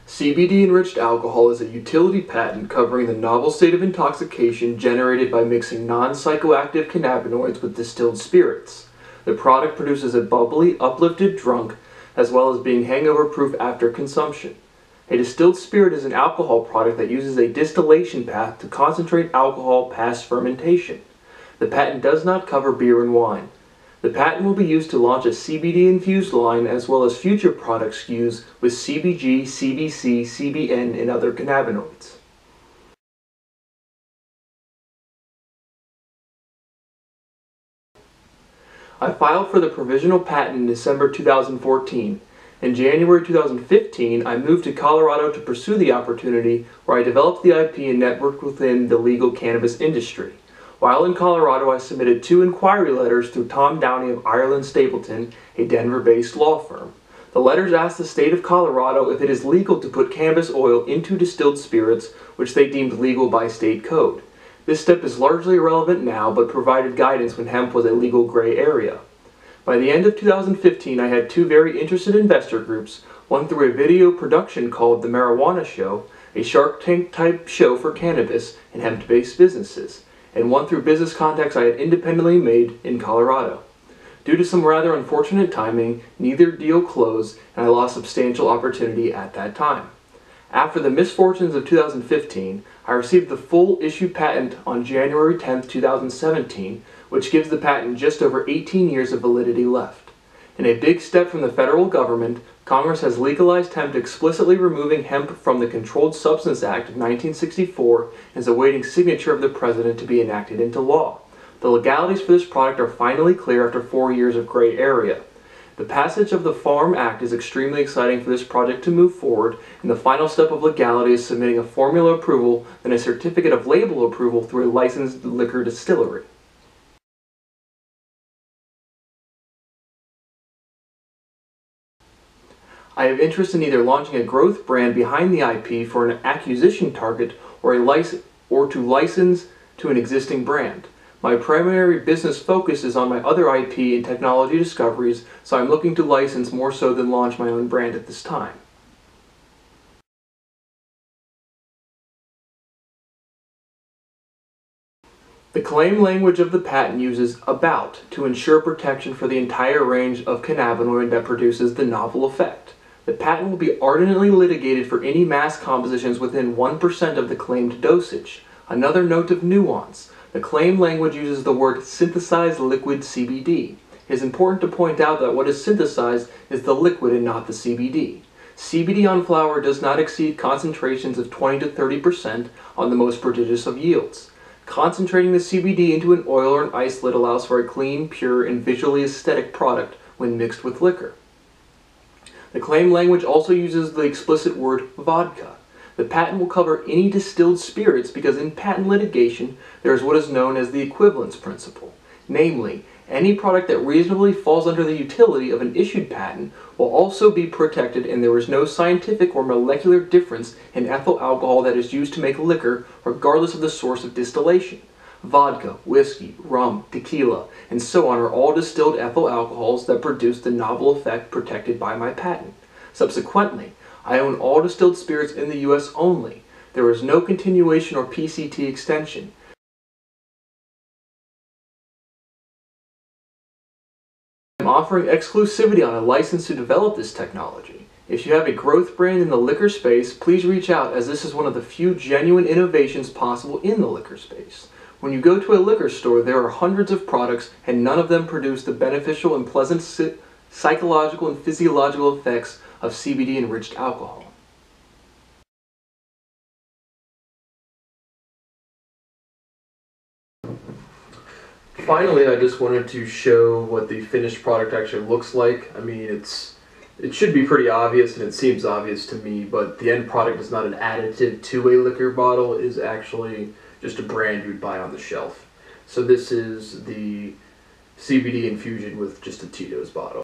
CBD Enriched Alcohol is a utility patent covering the novel state of intoxication generated by mixing non-psychoactive cannabinoids with distilled spirits. The product produces a bubbly, uplifted drunk, as well as being hangover-proof after consumption. A distilled spirit is an alcohol product that uses a distillation path to concentrate alcohol past fermentation. The patent does not cover beer and wine. The patent will be used to launch a CBD-infused line as well as future product SKUs with CBG, CBC, CBN, and other cannabinoids. I filed for the provisional patent in December 2014. In January 2015, I moved to Colorado to pursue the opportunity where I developed the IP and networked within the legal cannabis industry. While in Colorado, I submitted 2 inquiry letters through Tom Downey of Ireland Stapleton, a Denver-based law firm. The letters asked the state of Colorado if it is legal to put cannabis oil into distilled spirits, which they deemed legal by state code. This step is largely irrelevant now, but provided guidance when hemp was a legal gray area. By the end of 2015, I had 2 very interested investor groups, one through a video production called The Marijuana Show, a Shark Tank type show for cannabis and hemp-based businesses, and one through business contacts I had independently made in Colorado. Due to some rather unfortunate timing, neither deal closed, and I lost substantial opportunity at that time. After the misfortunes of 2015, I received the full issue patent on January 10, 2017, which gives the patent just over 18 years of validity left. In a big step from the federal government, Congress has legalized hemp, explicitly removing hemp from the Controlled Substance Act of 1964 and is awaiting signature of the President to be enacted into law. The legalities for this product are finally clear after 4 years of gray area. The passage of the Farm Act is extremely exciting for this project to move forward, and the final step of legality is submitting a formula approval, then a certificate of label approval through a licensed liquor distillery. I have interest in either launching a growth brand behind the IP for an acquisition target or to license to an existing brand. My primary business focus is on my other IP and technology discoveries, so I'm looking to license more so than launch my own brand at this time. The claim language of the patent uses "about" to ensure protection for the entire range of cannabinoid that produces the novel effect. The patent will be ardently litigated for any mass compositions within 1% of the claimed dosage. Another note of nuance: the claim language uses the word synthesized liquid CBD. It is important to point out that what is synthesized is the liquid and not the CBD. CBD on flower does not exceed concentrations of 20 to 30% on the most prodigious of yields. Concentrating the CBD into an oil or an isolate allows for a clean, pure, and visually aesthetic product when mixed with liquor. The claim language also uses the explicit word vodka. The patent will cover any distilled spirits because in patent litigation there is what is known as the equivalence principle. Namely, any product that reasonably falls under the utility of an issued patent will also be protected, and there is no scientific or molecular difference in ethyl alcohol that is used to make liquor regardless of the source of distillation. Vodka, whiskey, rum, tequila, and so on are all distilled ethyl alcohols that produce the novel effect protected by my patent. Subsequently, I own all distilled spirits in the US only. There is no continuation or PCT extension. I'm offering exclusivity on a license to develop this technology. If you have a growth brand in the liquor space, please reach out, as this is one of the few genuine innovations possible in the liquor space. When you go to a liquor store, there are hundreds of products and none of them produce the beneficial and pleasant psychological and physiological effects of CBD enriched alcohol. Finally, I just wanted to show what the finished product actually looks like. I mean, it should be pretty obvious, and it seems obvious to me, but the end product is not an additive to a liquor bottle. It is actually just a brand you'd buy on the shelf. So this is the CBD infusion with just a Tito's bottle.